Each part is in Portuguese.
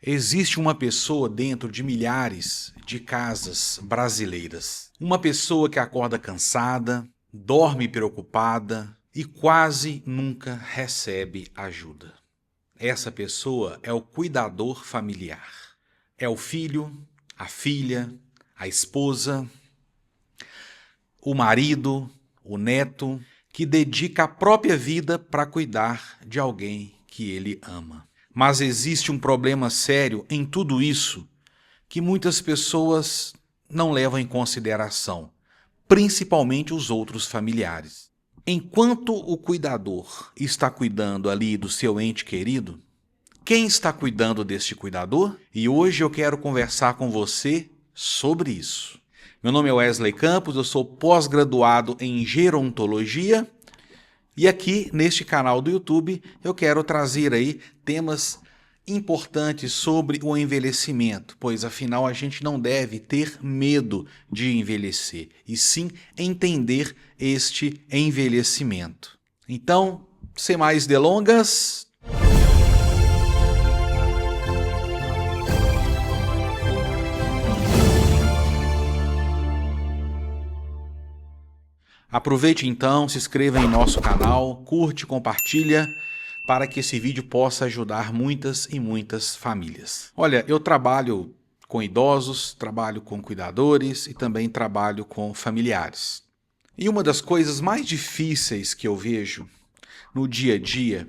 Existe uma pessoa dentro de milhares de casas brasileiras. Uma pessoa que acorda cansada, dorme preocupada e quase nunca recebe ajuda. Essa pessoa é o cuidador familiar. É o filho, a filha, a esposa, o marido, o neto, que dedica a própria vida para cuidar de alguém que ele ama. Mas existe um problema sério em tudo isso que muitas pessoas não levam em consideração, principalmente os outros familiares. Enquanto o cuidador está cuidando ali do seu ente querido, quem está cuidando deste cuidador? E hoje eu quero conversar com você sobre isso. Meu nome é Wesley Campos, eu sou pós-graduado em gerontologia e aqui neste canal do YouTube eu quero trazer aí temas importantes sobre o envelhecimento, pois afinal a gente não deve ter medo de envelhecer, e sim entender este envelhecimento. Então, sem mais delongas, aproveite então, se inscreva em nosso canal, curte, compartilha, para que esse vídeo possa ajudar muitas e muitas famílias. Olha, eu trabalho com idosos, trabalho com cuidadores e também trabalho com familiares. E uma das coisas mais difíceis que eu vejo no dia a dia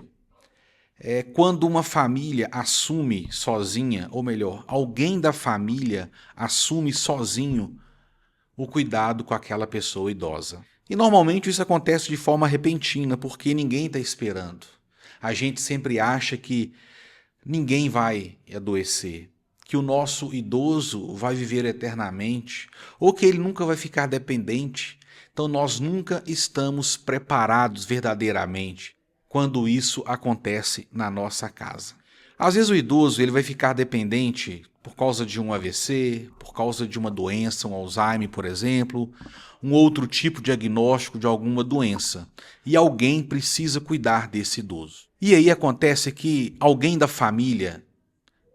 é quando uma família assume sozinha, ou melhor, alguém da família assume sozinho o cuidado com aquela pessoa idosa. E normalmente isso acontece de forma repentina, porque ninguém está esperando. A gente sempre acha que ninguém vai adoecer, que o nosso idoso vai viver eternamente, ou que ele nunca vai ficar dependente. Então nós nunca estamos preparados verdadeiramente quando isso acontece na nossa casa. Às vezes o idoso ele vai ficar dependente por causa de um AVC, por causa de uma doença, um Alzheimer, por exemplo, um outro tipo de diagnóstico de alguma doença. E alguém precisa cuidar desse idoso. E aí acontece que alguém da família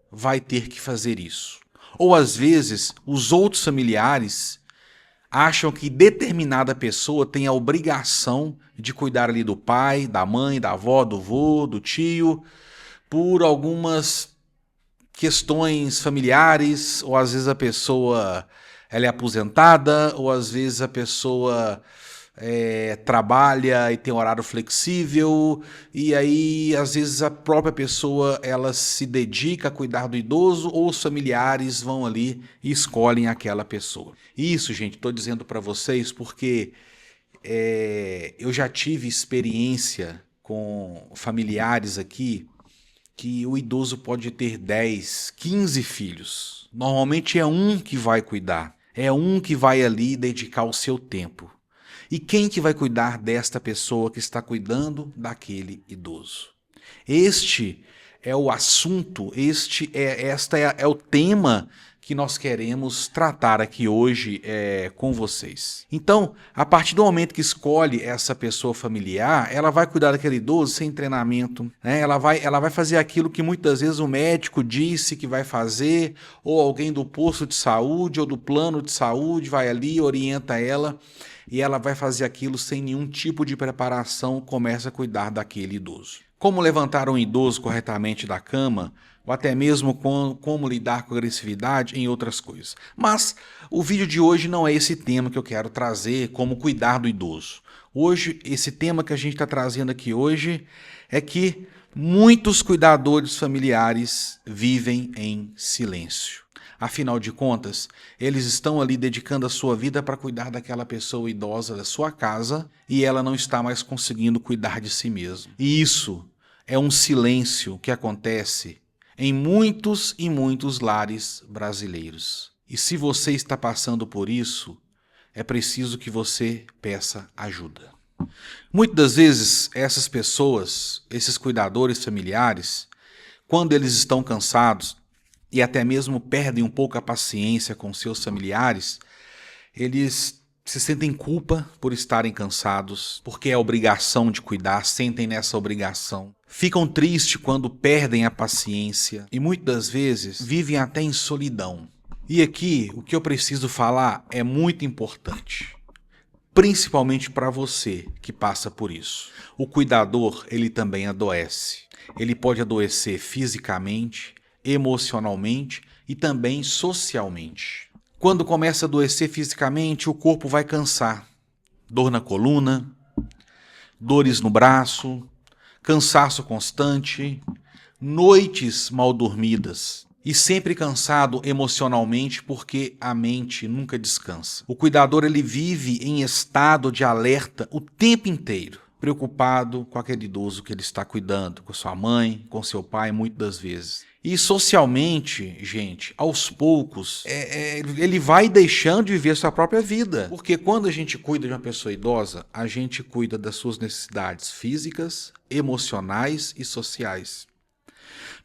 vai ter que fazer isso. Ou às vezes os outros familiares acham que determinada pessoa tem a obrigação de cuidar ali do pai, da mãe, da avó, do vô, do tio, por algumas questões familiares, ou às vezes a pessoa ela é aposentada, ou às vezes a pessoa trabalha e tem horário flexível, e aí às vezes a própria pessoa ela se dedica a cuidar do idoso, ou os familiares vão ali e escolhem aquela pessoa. Isso, gente, estou dizendo para vocês porque eu já tive experiência com familiares aqui que o idoso pode ter 10, 15 filhos. Normalmente é um que vai cuidar, é um que vai ali dedicar o seu tempo. E quem que vai cuidar desta pessoa que está cuidando daquele idoso? Este é o assunto, este é o tema que nós queremos tratar aqui hoje com vocês. Então, a partir do momento que escolhe essa pessoa familiar, ela vai cuidar daquele idoso sem treinamento, né? Ela vai fazer aquilo que muitas vezes o médico disse que vai fazer, ou alguém do posto de saúde ou do plano de saúde vai ali, orienta ela, e ela vai fazer aquilo sem nenhum tipo de preparação, começa a cuidar daquele idoso. Como levantar um idoso corretamente da cama, ou até mesmo como lidar com agressividade em outras coisas. Mas o vídeo de hoje não é esse tema que eu quero trazer, como cuidar do idoso. Hoje, esse tema que a gente está trazendo aqui hoje é que muitos cuidadores familiares vivem em silêncio. Afinal de contas, eles estão ali dedicando a sua vida para cuidar daquela pessoa idosa da sua casa e ela não está mais conseguindo cuidar de si mesma. E isso é um silêncio que acontece em muitos e muitos lares brasileiros. E se você está passando por isso, é preciso que você peça ajuda. Muitas das vezes, essas pessoas, esses cuidadores familiares, quando eles estão cansados e até mesmo perdem um pouco a paciência com seus familiares, eles se sentem culpa por estarem cansados, porque é a obrigação de cuidar, sentem nessa obrigação. ficam tristes quando perdem a paciência e muitas das vezes vivem até em solidão. E aqui o que eu preciso falar é muito importante, principalmente para você que passa por isso. O cuidador, ele também adoece. Ele pode adoecer fisicamente, emocionalmente e também socialmente. Quando começa a adoecer fisicamente, o corpo vai cansar. Dor na coluna, dores no braço, cansaço constante, noites mal dormidas e sempre cansado emocionalmente porque a mente nunca descansa. O cuidador, ele vive em estado de alerta o tempo inteiro, preocupado com aquele idoso que ele está cuidando, com sua mãe, com seu pai, muitas das vezes. E socialmente, gente, aos poucos, ele vai deixando de viver sua própria vida. Porque quando a gente cuida de uma pessoa idosa, a gente cuida das suas necessidades físicas, emocionais e sociais.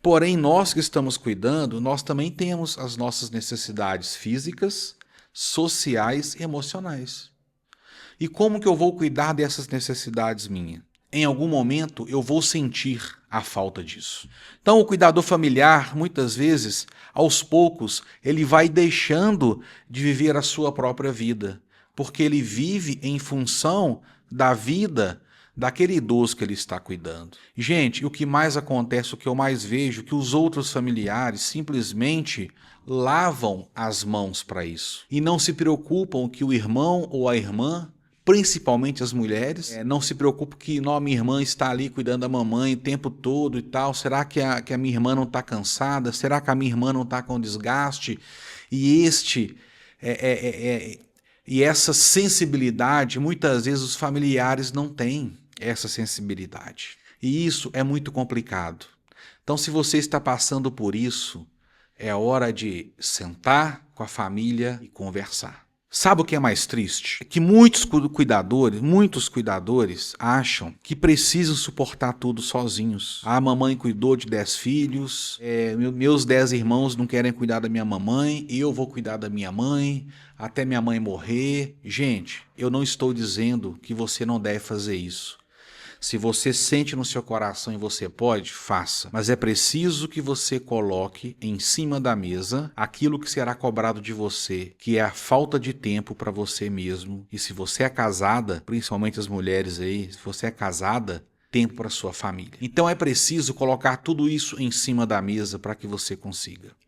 Porém, nós que estamos cuidando, nós também temos as nossas necessidades físicas, sociais e emocionais. E como que eu vou cuidar dessas necessidades minhas? Em algum momento eu vou sentir a falta disso. Então o cuidador familiar, muitas vezes, aos poucos, ele vai deixando de viver a sua própria vida, porque ele vive em função da vida daquele idoso que ele está cuidando. Gente, o que mais acontece, o que eu mais vejo, que os outros familiares simplesmente lavam as mãos para isso e não se preocupam que o irmão ou a irmã, principalmente as mulheres, não se preocupa que minha irmã está ali cuidando da mamãe o tempo todo e tal. Será que a minha irmã não está cansada? Será que a minha irmã não está com desgaste? E essa sensibilidade, muitas vezes os familiares não têm essa sensibilidade. E isso é muito complicado. Então, se você está passando por isso, é hora de sentar com a família e conversar. Sabe o que é mais triste? É que muitos cuidadores acham que precisam suportar tudo sozinhos. A mamãe cuidou de 10 filhos, meus 10 irmãos não querem cuidar da minha mamãe, eu vou cuidar da minha mãe, até minha mãe morrer. Gente, eu não estou dizendo que você não deve fazer isso. Se você sente no seu coração e você pode, faça. Mas é preciso que você coloque em cima da mesa aquilo que será cobrado de você, que é a falta de tempo para você mesmo. E se você é casada, principalmente as mulheres aí, se você é casada, tempo para sua família. Então é preciso colocar tudo isso em cima da mesa para que você consiga.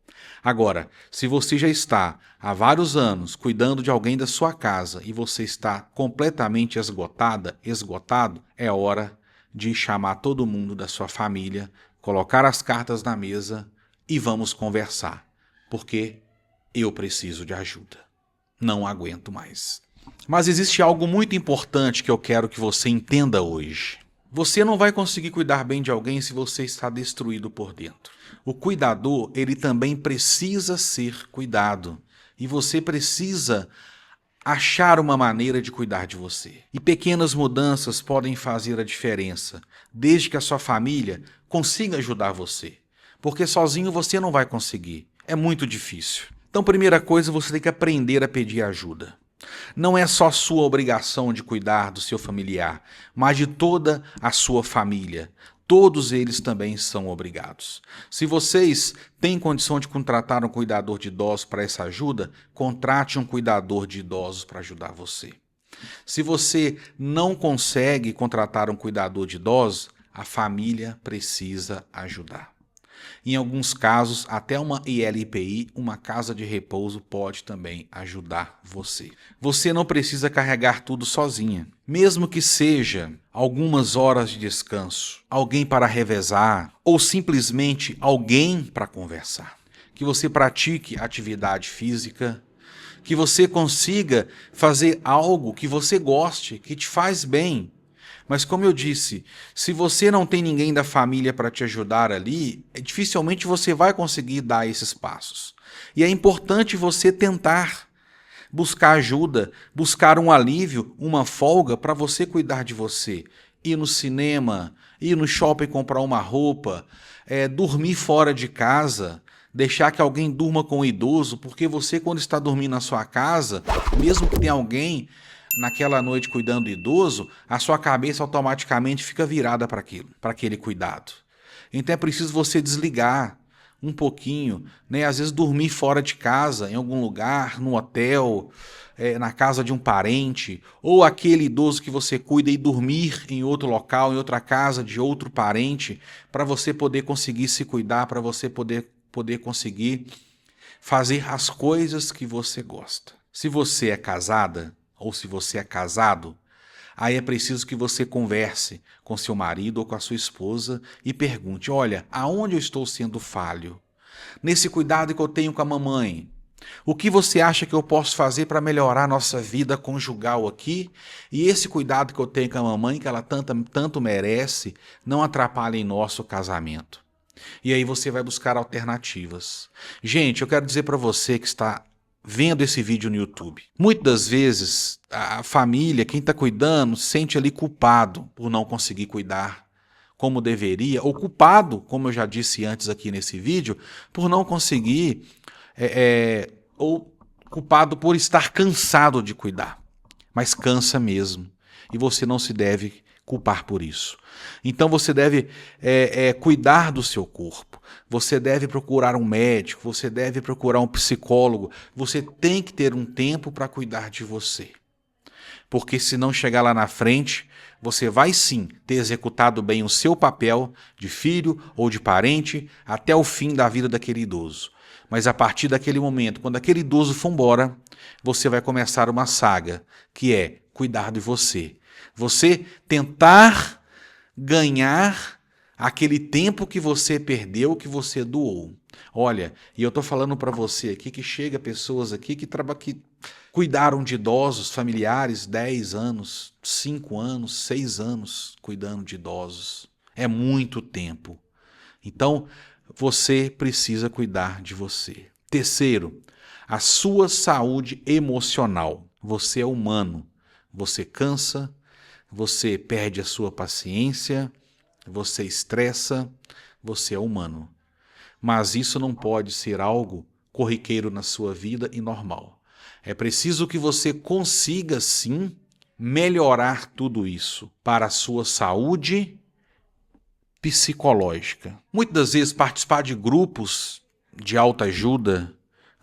Agora, se você já está há vários anos cuidando de alguém da sua casa e você está completamente esgotado, é hora de chamar todo mundo da sua família, colocar as cartas na mesa e vamos conversar, porque eu preciso de ajuda. Não aguento mais. Mas existe algo muito importante que eu quero que você entenda hoje. Você não vai conseguir cuidar bem de alguém se você está destruído por dentro. O cuidador, ele também precisa ser cuidado. E você precisa achar uma maneira de cuidar de você. E pequenas mudanças podem fazer a diferença, desde que a sua família consiga ajudar você. Porque sozinho você não vai conseguir. É muito difícil. Então, primeira coisa, você tem que aprender a pedir ajuda. Não é só sua obrigação de cuidar do seu familiar, mas de toda a sua família. Todos eles também são obrigados. Se vocês têm condição de contratar um cuidador de idosos para essa ajuda, contrate um cuidador de idosos para ajudar você. Se você não consegue contratar um cuidador de idosos, a família precisa ajudar. Em alguns casos, até uma ILPI, uma casa de repouso, pode também ajudar você. Você não precisa carregar tudo sozinha. Mesmo que seja algumas horas de descanso, alguém para revezar ou simplesmente alguém para conversar. Que você pratique atividade física, que você consiga fazer algo que você goste, que te faz bem. Mas como eu disse, se você não tem ninguém da família para te ajudar ali, dificilmente você vai conseguir dar esses passos. E é importante você tentar buscar ajuda, buscar um alívio, uma folga para você cuidar de você. Ir no cinema, ir no shopping comprar uma roupa, dormir fora de casa, deixar que alguém durma com o idoso, porque você, quando está dormindo na sua casa, mesmo que tenha alguém naquela noite cuidando do idoso, a sua cabeça automaticamente fica virada para aquilo, para aquele cuidado. Então é preciso você desligar um pouquinho, né? Às vezes dormir fora de casa, em algum lugar, no hotel, na casa de um parente, ou aquele idoso que você cuida e dormir em outro local, em outra casa de outro parente, para você poder conseguir se cuidar, para você poder conseguir fazer as coisas que você gosta. Se você é casada ou se você é casado, aí é preciso que você converse com seu marido ou com a sua esposa e pergunte: olha, aonde eu estou sendo falho? Nesse cuidado que eu tenho com a mamãe, o que você acha que eu posso fazer para melhorar a nossa vida conjugal aqui? E esse cuidado que eu tenho com a mamãe, que ela tanto merece, não atrapalha em nosso casamento. E aí você vai buscar alternativas. Gente, eu quero dizer para você que está vendo esse vídeo no YouTube, muitas das vezes a família, quem está cuidando, se sente ali culpado por não conseguir cuidar como deveria, ou culpado, como eu já disse antes aqui nesse vídeo, por não conseguir, ou culpado por estar cansado de cuidar. Mas cansa mesmo, e você não se deve culpar por isso. Então você deve cuidar do seu corpo, você deve procurar um médico, você deve procurar um psicólogo, você tem que ter um tempo para cuidar de você. Porque se não chegar lá na frente, você vai sim ter executado bem o seu papel de filho ou de parente até o fim da vida daquele idoso. Mas a partir daquele momento, quando aquele idoso for embora, você vai começar uma saga, que é cuidar de você. Você tentar ganhar aquele tempo que você perdeu, que você doou. Olha, e eu estou falando para você aqui que chega pessoas aqui que cuidaram de idosos, familiares, 10 anos, 5 anos, 6 anos cuidando de idosos. É muito tempo. Então, você precisa cuidar de você. Terceiro, a sua saúde emocional. Você é humano. Você cansa, você perde a sua paciência, você estressa, você é humano. Mas isso não pode ser algo corriqueiro na sua vida e normal. É preciso que você consiga, sim, melhorar tudo isso para a sua saúde psicológica. Muitas das vezes participar de grupos de autoajuda,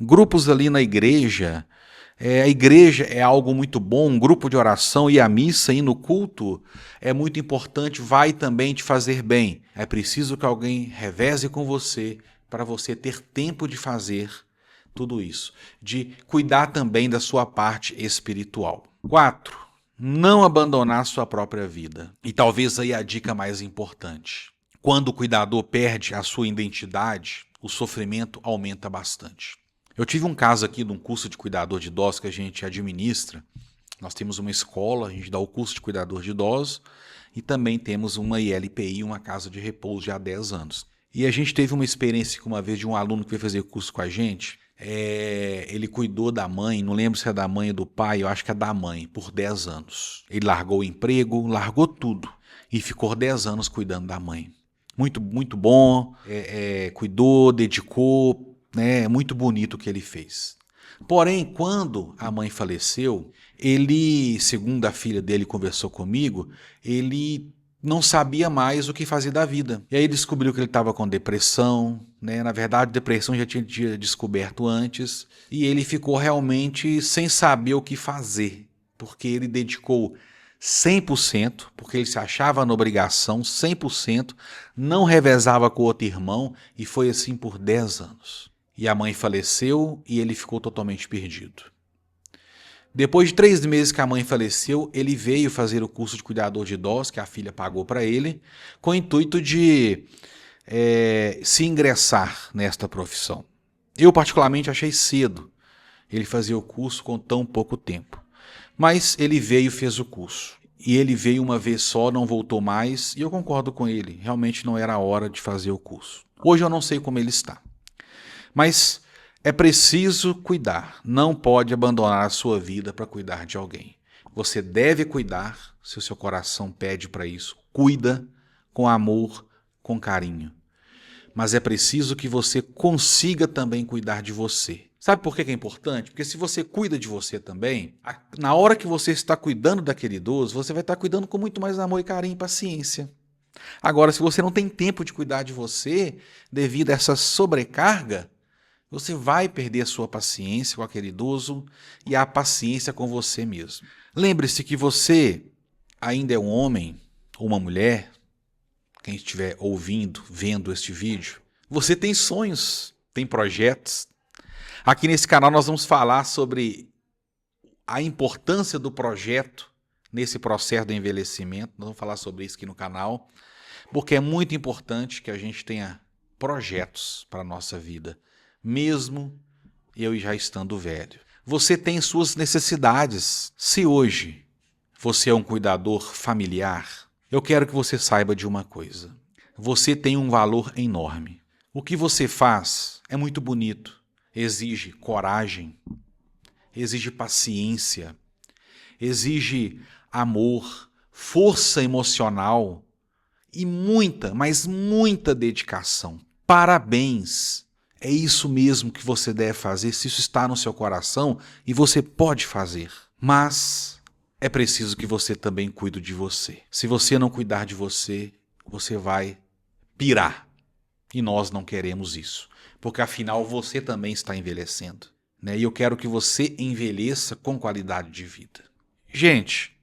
grupos ali na igreja, a igreja é algo muito bom, um grupo de oração e a missa e no culto é muito importante, vai também te fazer bem. É preciso que alguém reveze com você para você ter tempo de fazer tudo isso, de cuidar também da sua parte espiritual. 4. Não abandonar sua própria vida. E talvez aí a dica mais importante. Quando o cuidador perde a sua identidade, o sofrimento aumenta bastante. Eu tive um caso aqui de um curso de cuidador de idosos que a gente administra. Nós temos uma escola, a gente dá o curso de cuidador de idosos e também temos uma ILPI, uma casa de repouso já há 10 anos. E a gente teve uma experiência uma vez de um aluno que veio fazer curso com a gente. Ele cuidou da mãe, não lembro se é da mãe ou do pai, eu acho que é da mãe, por 10 anos. Ele largou o emprego, largou tudo e ficou 10 anos cuidando da mãe. Muito, muito bom, cuidou, dedicou, né? Muito bonito o que ele fez. Porém, quando a mãe faleceu, ele, segundo a filha dele conversou comigo, ele não sabia mais o que fazer da vida. E aí descobriu que ele estava com depressão, né? Na verdade, depressão já tinha descoberto antes, e ele ficou realmente sem saber o que fazer, porque ele dedicou 100%, porque ele se achava na obrigação, 100%, não revezava com outro irmão, e foi assim por 10 anos. E a mãe faleceu e ele ficou totalmente perdido. Depois de 3 meses que a mãe faleceu, ele veio fazer o curso de cuidador de idosos, que a filha pagou para ele, com o intuito de se ingressar nesta profissão. Eu particularmente achei cedo ele fazer o curso com tão pouco tempo. Mas ele veio e fez o curso. E ele veio uma vez só, não voltou mais, e eu concordo com ele, realmente não era a hora de fazer o curso. Hoje eu não sei como ele está. Mas é preciso cuidar, não pode abandonar a sua vida para cuidar de alguém. Você deve cuidar, se o seu coração pede para isso, cuida com amor, com carinho. Mas é preciso que você consiga também cuidar de você. Sabe por que que é importante? Porque se você cuida de você também, na hora que você está cuidando daquele idoso, você vai estar cuidando com muito mais amor e carinho e paciência. Agora, se você não tem tempo de cuidar de você, devido a essa sobrecarga, você vai perder a sua paciência com aquele idoso e a paciência com você mesmo. Lembre-se que você ainda é um homem ou uma mulher, quem estiver ouvindo, vendo este vídeo, você tem sonhos, tem projetos. Aqui nesse canal nós vamos falar sobre a importância do projeto nesse processo do envelhecimento. Nós vamos falar sobre isso aqui no canal, porque é muito importante que a gente tenha projetos para a nossa vida, mesmo eu já estando velho. Você tem suas necessidades. Se hoje você é um cuidador familiar, eu quero que você saiba de uma coisa. Você tem um valor enorme. O que você faz é muito bonito. Exige coragem, exige paciência, exige amor, força emocional e muita, mas muita dedicação. Parabéns! É isso mesmo que você deve fazer, se isso está no seu coração e você pode fazer. Mas é preciso que você também cuide de você. Se você não cuidar de você, você vai pirar. E nós não queremos isso. Porque afinal você também está envelhecendo, né? E eu quero que você envelheça com qualidade de vida. Gente,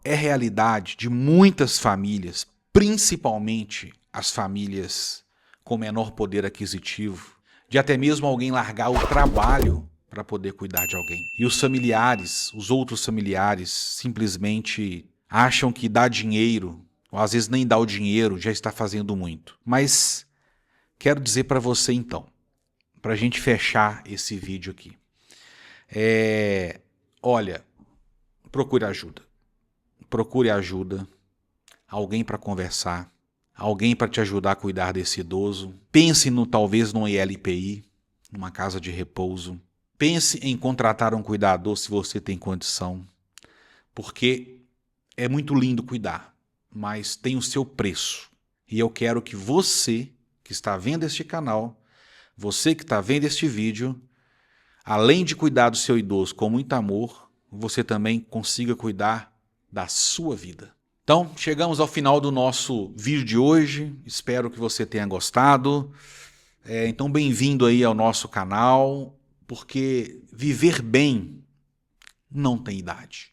é realidade de muitas famílias, principalmente as famílias com menor poder aquisitivo, de até mesmo alguém largar o trabalho para poder cuidar de alguém. E os familiares, os outros familiares, simplesmente acham que dar dinheiro, ou às vezes nem dar o dinheiro, já está fazendo muito. Mas quero dizer para você então, para a gente fechar esse vídeo aqui. Olha, procure ajuda. Procure ajuda, alguém para conversar, alguém para te ajudar a cuidar desse idoso. Pense talvez num ILPI, numa casa de repouso. Pense em contratar um cuidador se você tem condição, porque é muito lindo cuidar, mas tem o seu preço. E eu quero que você que está vendo este canal, você que está vendo este vídeo, além de cuidar do seu idoso com muito amor, você também consiga cuidar da sua vida. Então, chegamos ao final do nosso vídeo de hoje. Espero que você tenha gostado. Então, bem-vindo aí ao nosso canal, porque viver bem não tem idade.